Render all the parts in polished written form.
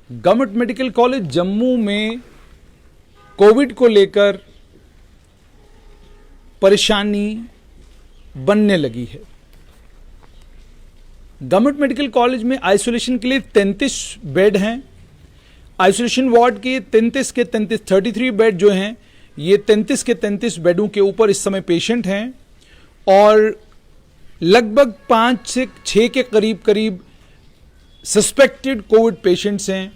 Government medical college Jammu में Covid को लेकर परेशानी बनने लगी है। गवर्नमेंट मेडिकल कॉलेज में आइसोलेशन के लिए 33 बेड हैं। आइसोलेशन वार्ड के 33 के 33 बेड जो हैं, ये 33 के 33 बेडों के ऊपर इस समय पेशेंट हैं और लगभग 5 से 6 के करीब सस्पेक्टेड कोविड पेशेंट्स हैं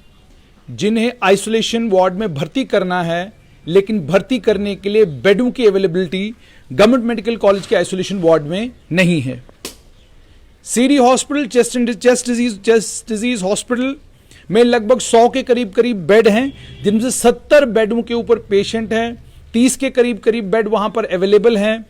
जिन्हें आइसोलेशन वार्ड में भर्ती करना है, लेकिन भर्ती करने के लिए बेडों की अवेलेबिलिटी गवर्नमेंट मेडिकल कॉलेज के आइसोलेशन वार्ड में नहीं है। CD hospital, chest disease hospital में लगभग 100 के करीब बेड हैं, जिनमें से 70 बेडों के ऊपर पेशेंट हैं। 30 के करीब बेड वहां पर अवेलेबल हैं।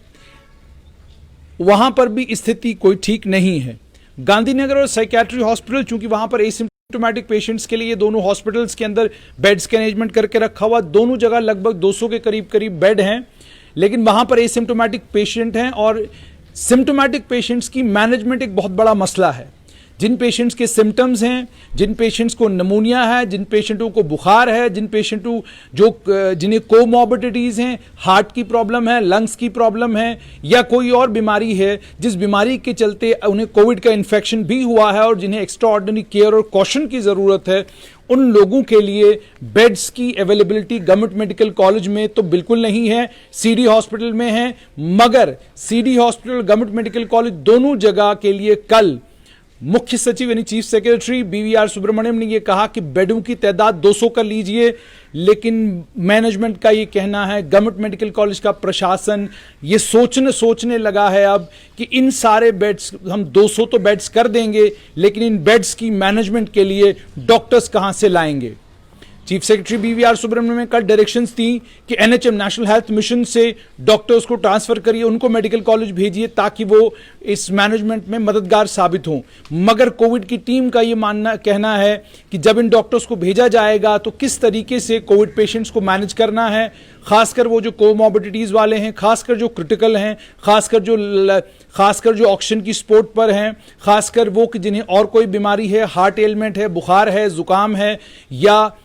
वहां पर भी स्थिति कोई ठीक नहीं है। गांधीनगर और साइकियाट्री हॉस्पिटल, चूंकि वहां पर एसिम्प्टोमेटिक पेशेंट्स के लिए दोनों हॉस्पिटल्स के अंदर बेड्स के अरेंजमेंट करके रखा हुआ, दोनों जगह लगभग 200 के करीब बेड हैं, लेकिन वहां पर एसिम्प्टोमेटिक पेशेंट हैं और सिम्प्टोमेटिक पेशेंट्स की मैनेजमेंट एक बहुत बड़ा मसला है। जिन पेशेंट्स के सिम्टम्स हैं, जिन पेशेंट्स को निमोनिया है, जिन पेशेंटों को बुखार है, जिन पेशेंटों जिन्हें कोमॉर्बिडिटीज हैं, हार्ट की प्रॉब्लम है, लंग्स की प्रॉब्लम है या कोई और बीमारी है, जिस बीमारी के चलते उन्हें कोविड का इन्फेक्शन भी हुआ है और जिन्हें एक्स्ट्रा ऑर्डिनरी केयर और कॉशन की ज़रूरत है, उन लोगों के लिए बेड्स की अवेलेबिलिटी गवर्नमेंट मेडिकल कॉलेज में तो बिल्कुल नहीं है। सीडी हॉस्पिटल में है, मगर CD hospital, government medical college दोनों जगह के लिए कल मुख्य सचिव यानी चीफ सेक्रेटरी BVR सुब्रमण्यम ने यह कहा कि बेडों की तादाद 200 कर लीजिए, लेकिन मैनेजमेंट का यह कहना है, गवर्नमेंट मेडिकल कॉलेज का प्रशासन ये सोचने लगा है अब कि इन सारे बेड्स, हम 200 तो बेड्स कर देंगे, लेकिन इन बेड्स की मैनेजमेंट के लिए डॉक्टर्स कहां से लाएंगे। चीफ सेक्रेटरी BVR सुब्रमण्यम ने कल डायरेक्शंस दी कि NHM नेशनल हेल्थ मिशन से डॉक्टर्स को ट्रांसफर करिए, उनको मेडिकल कॉलेज भेजिए ताकि वो इस मैनेजमेंट में मददगार साबित हों। मगर कोविड की टीम का ये कहना है कि जब इन डॉक्टर्स को भेजा जाएगा तो किस तरीके से कोविड पेशेंट्स को मैनेज करना है, खासकर वो जो कोमॉर्बिडिटीज वाले हैं, खासकर जो क्रिटिकल हैं, खासकर जो ऑक्सीजन की सपोर्ट पर हैं, खासकर वो कि जिन्हें और कोई बीमारी है, हार्ट एलिमेंट है, बुखार है, जुकाम है, या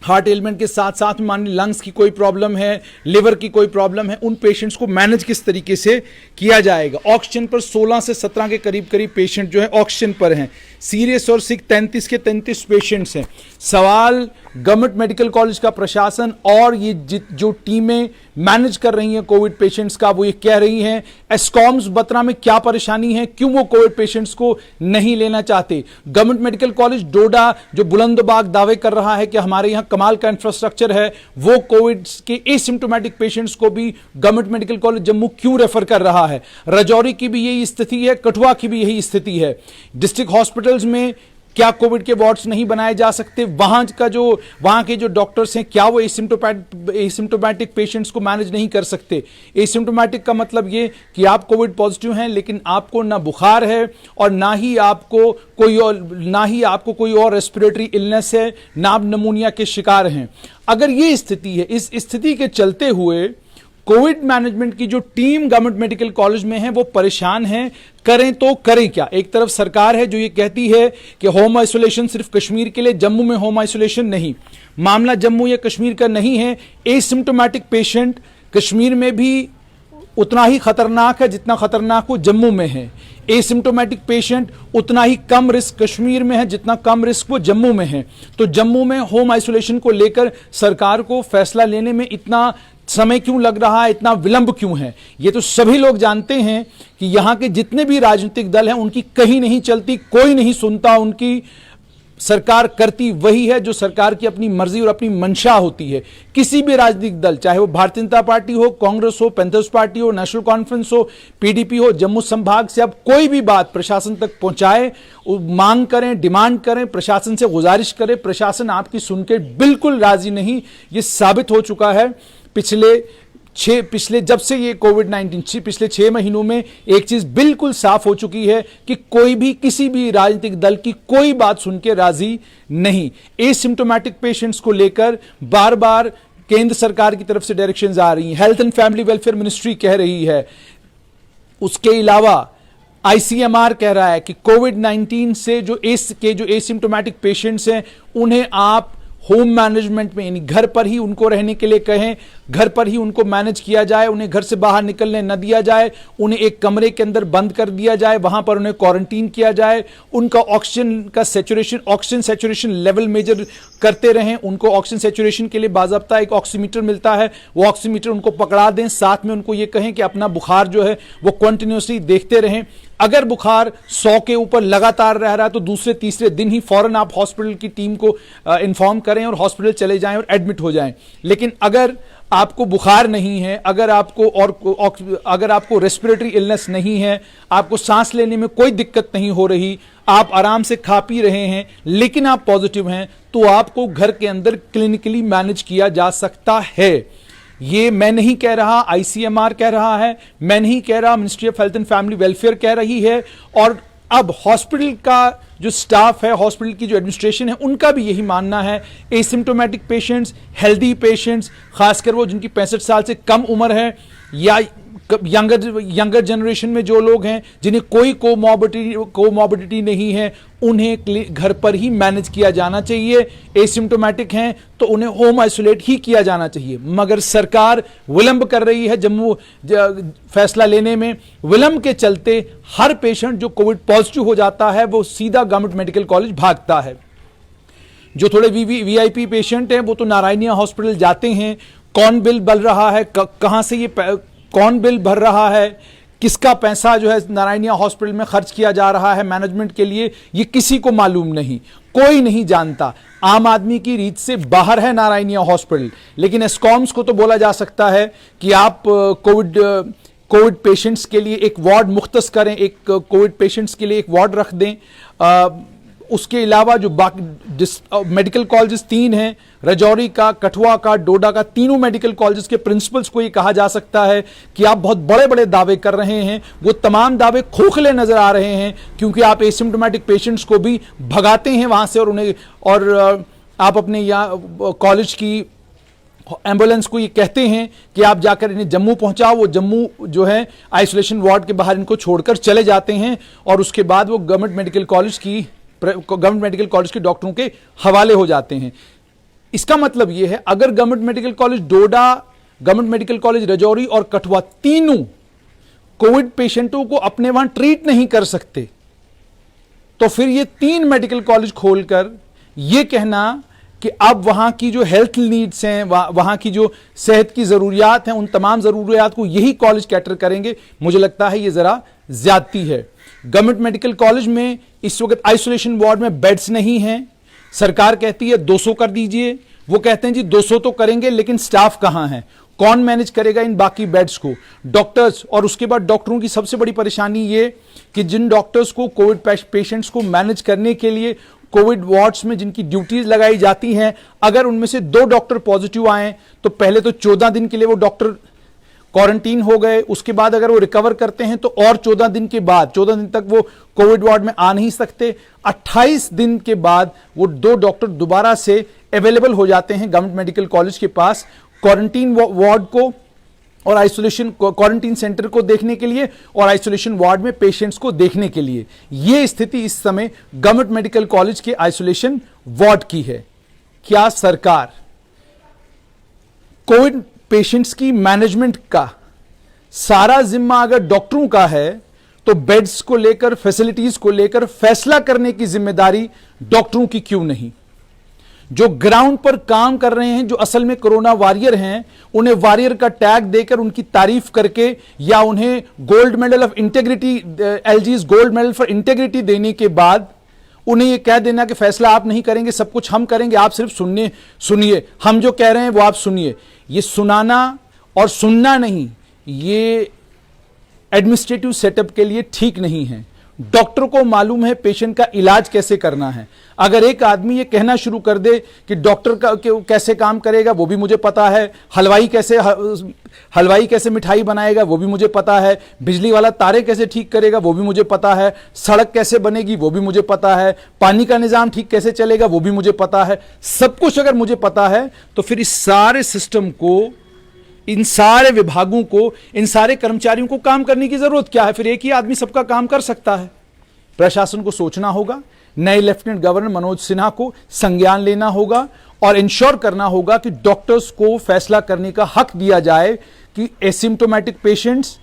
हार्ट एलिमेंट के साथ साथ मान ली लंग्स की कोई प्रॉब्लम है, लिवर की कोई प्रॉब्लम है, उन पेशेंट्स को मैनेज किस तरीके से किया जाएगा। ऑक्सीजन पर 16 से 17 के करीब पेशेंट जो है ऑक्सीजन पर हैं। सीरियस और सिक 33 के 33 पेशेंट्स हैं। सवाल गवर्नमेंट मेडिकल कॉलेज का प्रशासन और ये जो टीमें मैनेज कर रही हैं कोविड पेशेंट्स का, वो ये कह रही हैं एस्कॉम्स बत्रा में क्या परेशानी है, क्यों वो कोविड पेशेंट्स को नहीं लेना चाहते। गवर्नमेंट मेडिकल कॉलेज डोडा जो बुलंदबाग दावे कर रहा है कि हमारे यहाँ कमाल का इंफ्रास्ट्रक्चर है, वो कोविड के एसिम्प्टोमेटिक पेशेंट्स को भी गवर्नमेंट मेडिकल कॉलेज जम्मू क्यों रेफर कर रहा है। राजौरी की भी यही स्थिति है, कठुआ की भी यही स्थिति है। डिस्ट्रिक्ट हॉस्पिटल्स में क्या कोविड के वार्ड्स नहीं बनाए जा सकते? वहां के जो डॉक्टर्स हैं, क्या वो एसिम्प्टोमेटिक पेशेंट्स को मैनेज नहीं कर सकते? एसिम्प्टोमेटिक का मतलब ये कि आप कोविड पॉजिटिव हैं, लेकिन आपको ना बुखार है और ना ही आपको कोई और रेस्पिरेटरी इलनेस है, ना आप निमोनिया के शिकार हैं। अगर ये स्थिति है, इस स्थिति के चलते हुए कोविड मैनेजमेंट की जो टीम गवर्नमेंट मेडिकल कॉलेज में है वो परेशान है। करें तो करें क्या? एक तरफ सरकार है जो ये कहती है कि होम आइसोलेशन सिर्फ कश्मीर के लिए, जम्मू में होम आइसोलेशन नहीं। मामला जम्मू या कश्मीर का नहीं है। एसिम्प्टोमेटिक पेशेंट कश्मीर में भी उतना ही खतरनाक है जितना खतरनाक वो जम्मू में है। एसिम्प्टोमेटिक पेशेंट उतना ही कम रिस्क कश्मीर में है जितना कम रिस्क वो जम्मू में है। तो जम्मू में होम आइसोलेशन को लेकर सरकार को फैसला लेने में इतना समय क्यों लग रहा है, इतना विलंब क्यों है? ये तो सभी लोग जानते हैं कि यहां के जितने भी राजनीतिक दल हैं उनकी कहीं नहीं चलती, कोई नहीं सुनता उनकी। सरकार करती वही है जो सरकार की अपनी मर्जी और अपनी मंशा होती है। किसी भी राजनीतिक दल, चाहे वो भारतीय जनता पार्टी हो, कांग्रेस हो, पैंथर्स पार्टी हो, नेशनल कॉन्फ्रेंस हो, PDP हो, जम्मू संभाग से अब कोई भी बात प्रशासन तक पहुंचाए, मांग करें, डिमांड करें, प्रशासन से गुजारिश करें, प्रशासन आपकी सुनकर बिल्कुल राजी नहीं। ये साबित हो चुका है पिछले जब से ये कोविड-19 पिछले 6 महीनों में एक चीज बिल्कुल साफ हो चुकी है कि कोई भी किसी भी राजनीतिक दल की कोई बात सुन के राजी नहीं। एसिम्प्टोमेटिक पेशेंट्स को लेकर बार बार केंद्र सरकार की तरफ से डायरेक्शंस आ रही हैं, health and family welfare ministry कह रही है। उसके अलावा आईसीएमआर कह रहा है कि कोविड-19 से जो एसिम्टोमेटिक पेशेंट्स हैं उन्हें आप होम मैनेजमेंट में, यानी घर पर ही उनको रहने के लिए कहें, घर पर ही उनको मैनेज किया जाए, उन्हें घर से बाहर निकलने न दिया जाए, उन्हें एक कमरे के अंदर बंद कर दिया जाए, वहां पर उन्हें क्वारंटीन किया जाए, उनका ऑक्सीजन सैचुरेशन लेवल मेजर करते रहें, उनको ऑक्सीजन सैचुरेशन के लिए बाकायदा एक ऑक्सीमीटर मिलता है, वो ऑक्सीमीटर उनको पकड़ा दें, साथ में उनको ये कहें कि अपना बुखार जो है वो कंटिन्यूसली देखते रहें। अगर बुखार 100 के ऊपर लगातार रह रहा है तो दूसरे तीसरे दिन ही फौरन आप हॉस्पिटल की टीम को इन्फॉर्म करें और हॉस्पिटल चले जाएं और एडमिट हो जाएं। लेकिन अगर आपको बुखार नहीं है, अगर आपको रेस्पिरेटरी इलनेस नहीं है, आपको सांस लेने में कोई दिक्कत नहीं हो रही, आप आराम से खा पी रहे हैं, लेकिन आप पॉजिटिव हैं, तो आपको घर के अंदर क्लिनिकली मैनेज किया जा सकता है। ये मैं नहीं कह रहा, आईसीएमआर कह रहा है, मैं नहीं कह रहा, ministry of health and family welfare कह रही है, और अब हॉस्पिटल का जो स्टाफ है, हॉस्पिटल की जो एडमिनिस्ट्रेशन है, उनका भी यही मानना है। एसिम्टोमेटिक पेशेंट्स, हेल्दी पेशेंट्स, खासकर वो जिनकी 65 साल से कम उम्र है या यंगर जनरेशन में जो लोग हैं जिन्हें कोई कोमॉर्बिडिटी नहीं है, उन्हें घर पर ही मैनेज किया जाना चाहिए। एसिम्टोमेटिक हैं तो उन्हें होम आइसोलेट ही किया जाना चाहिए। मगर सरकार विलंब कर रही है फैसला लेने में। विलंब के चलते हर पेशेंट जो कोविड पॉजिटिव हो जाता है वो सीधा गवर्नमेंट मेडिकल कॉलेज भागता है। जो थोड़े वीआईपी पेशेंट हैं वो तो नारायणिया हॉस्पिटल जाते हैं। कौन बिल बल रहा है, कहां से ये कौन बिल भर रहा है, किसका पैसा जो है नारायणिया हॉस्पिटल में खर्च किया जा रहा है मैनेजमेंट के लिए, ये किसी को मालूम नहीं, कोई नहीं जानता। आम आदमी की रीत से बाहर है नारायणिया हॉस्पिटल। लेकिन एस्कॉम्स को तो बोला जा सकता है कि आप कोविड पेशेंट्स के लिए एक वार्ड मुख्तस करें, एक कोविड पेशेंट्स के लिए एक वार्ड रख दें। उसके अलावा जो बाकी मेडिकल कॉलेजेस 3 हैं, राजौरी का, कठुआ का, डोडा का, तीनों मेडिकल कॉलेजेस के प्रिंसिपल्स को ये कहा जा सकता है कि आप बहुत बड़े बड़े दावे कर रहे हैं, वो तमाम दावे खोखले नजर आ रहे हैं, क्योंकि आप एसिम्प्टोमेटिक पेशेंट्स को भी भगाते हैं वहां से और आप अपने यहाँ कॉलेज की एम्बुलेंस को ये कहते हैं कि आप जाकर इन्हें जम्मू पहुंचाओ। वो जम्मू जो है आइसोलेशन वार्ड के बाहर इनको छोड़कर चले जाते हैं और उसके बाद वो गवर्नमेंट मेडिकल कॉलेज के डॉक्टरों के हवाले हो जाते हैं। इसका मतलब यह है, अगर गवर्नमेंट मेडिकल कॉलेज डोडा, गवर्नमेंट मेडिकल कॉलेज राजौरी और कठुआ तीनों कोविड पेशेंटों को अपने वहां ट्रीट नहीं कर सकते, तो फिर ये 3 मेडिकल कॉलेज खोलकर यह कहना कि अब वहां की जो हेल्थ नीड्स हैं, वहां की जो सेहत की जरूरियात हैं, उन तमाम जरूरियात को यही कॉलेज कैटर करेंगे, मुझे लगता है ये जरा ज्यादती है। गवर्नमेंट मेडिकल कॉलेज में इस वक्त आइसोलेशन वार्ड में बेड्स नहीं हैं। सरकार कहती है 200 कर दीजिए, वो कहते हैं जी 200 तो करेंगे, लेकिन स्टाफ कहां है, कौन मैनेज करेगा इन बाकी बेड्स को? डॉक्टर्स, और उसके बाद डॉक्टरों की सबसे बड़ी परेशानी ये कि जिन डॉक्टर्स को कोविड पेशेंट्स को मैनेज करने के लिए कोविड वार्ड्स में जिनकी ड्यूटीज लगाई जाती हैं, अगर उनमें से 2 डॉक्टर पॉजिटिव आए तो पहले तो 14 दिन के लिए वो डॉक्टर क्वारंटीन हो गए, उसके बाद अगर वो रिकवर करते हैं तो और 14 दिन के बाद, 14 दिन तक वो कोविड वार्ड में आ नहीं सकते। 28 दिन के बाद वो 2 डॉक्टर दोबारा से अवेलेबल हो जाते हैं गवर्नमेंट मेडिकल कॉलेज के पास क्वारंटीन वार्ड को और आइसोलेशन क्वारंटीन सेंटर को देखने के लिए और आइसोलेशन वार्ड में पेशेंट्स को देखने के लिए। यह स्थिति इस समय गवर्नमेंट मेडिकल कॉलेज के आइसोलेशन वार्ड की है। क्या सरकार कोविड पेशेंट्स की मैनेजमेंट का सारा जिम्मा अगर डॉक्टरों का है, तो बेड्स को लेकर, फैसिलिटीज को लेकर फैसला करने की जिम्मेदारी डॉक्टरों की क्यों नहीं? जो ग्राउंड पर काम कर रहे हैं, जो असल में कोरोना वॉरियर हैं, उन्हें वॉरियर का टैग देकर उनकी तारीफ करके या उन्हें gold medal of integrity, LG's gold medal for integrity देने के बाद उन्हें यह कह देना कि फैसला आप नहीं करेंगे, सब कुछ हम करेंगे, आप सिर्फ सुनिए, हम जो कह रहे हैं वो आप सुनिए। ये सुनाना और सुनना नहीं, ये एडमिनिस्ट्रेटिव सेटअप के लिए ठीक नहीं है। डॉक्टर को मालूम है पेशेंट का इलाज कैसे करना है। अगर एक आदमी ये कहना शुरू कर दे कि डॉक्टर का कैसे काम करेगा वो भी मुझे पता है, हलवाई कैसे मिठाई बनाएगा वो भी मुझे पता है, बिजली वाला तारे कैसे ठीक करेगा वो भी मुझे पता है, सड़क कैसे बनेगी वो भी मुझे पता है, पानी का निजाम ठीक कैसे चलेगा वो भी मुझे पता है। सब कुछ अगर मुझे पता है तो फिर इस सारे सिस्टम को इन सारे विभागों को, इन सारे कर्मचारियों को काम करने की जरूरत क्या है? फिर एक ही आदमी सबका काम कर सकता है। प्रशासन को सोचना होगा, नए लेफ्टिनेंट गवर्नर मनोज सिन्हा को संज्ञान लेना होगा और इंश्योर करना होगा कि डॉक्टर्स को फैसला करने का हक दिया जाए कि एसिम्प्टोमेटिक पेशेंट्स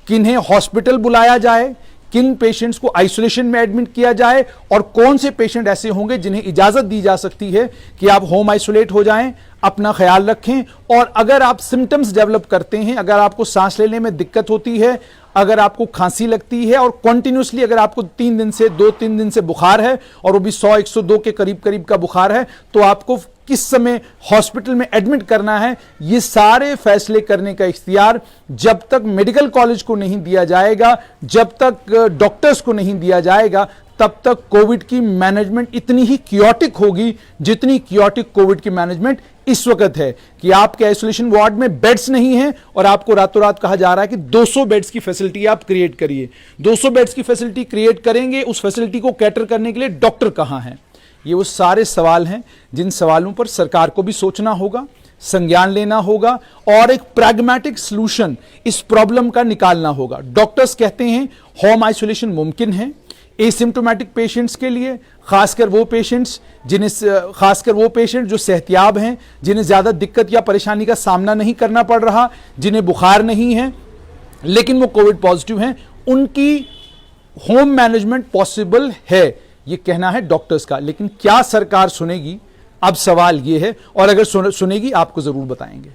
किन्हें हॉस्पिटल बुलाया जाए, किन पेशेंट्स को आइसोलेशन में एडमिट किया जाए और कौन से पेशेंट ऐसे होंगे जिन्हें इजाजत दी जा सकती है कि आप होम आइसोलेट हो जाएं, अपना ख्याल रखें। और अगर आप सिम्टम्स डेवलप करते हैं, अगर आपको सांस लेने में दिक्कत होती है, अगर आपको खांसी लगती है और कॉन्टिन्यूसली अगर आपको 2-3 दिन से बुखार है और वो भी 100-102 के करीब का बुखार है, तो आपको किस समय हॉस्पिटल में एडमिट करना है, ये सारे फैसले करने का इख्तियार जब तक मेडिकल कॉलेज को नहीं दिया जाएगा, जब तक डॉक्टर्स को नहीं दिया जाएगा, तब तक कोविड की मैनेजमेंट इतनी ही क्योटिक होगी जितनी क्योटिक कोविड की मैनेजमेंट इस वक्त है कि आपके आइसोलेशन वार्ड में बेड्स नहीं है और आपको रातों रात कहा जा रहा है कि 200 बेड्स की फैसिलिटी आप क्रिएट करिए। 200 बेड्स की फैसिलिटी क्रिएट करेंगे, उस फैसिलिटी को कैटर करने के लिए डॉक्टर कहां हैं? ये वो सारे सवाल हैं जिन सवालों पर सरकार को भी सोचना होगा, संज्ञान लेना होगा और एक प्रैग्मेटिक सॉल्यूशन इस प्रॉब्लम का निकालना होगा। डॉक्टर्स कहते हैं होम आइसोलेशन मुमकिन है एसिम्प्टोमेटिक पेशेंट्स के लिए, खासकर वो पेशेंट जो सेहतियाब हैं, जिन्हें ज्यादा दिक्कत या परेशानी का सामना नहीं करना पड़ रहा, जिन्हें बुखार नहीं है लेकिन वो कोविड पॉजिटिव हैं, उनकी होम मैनेजमेंट पॉसिबल है, ये कहना है डॉक्टर्स का। लेकिन क्या सरकार सुनेगी? अब सवाल ये है, और अगर सुनेगी आपको जरूर बताएंगे।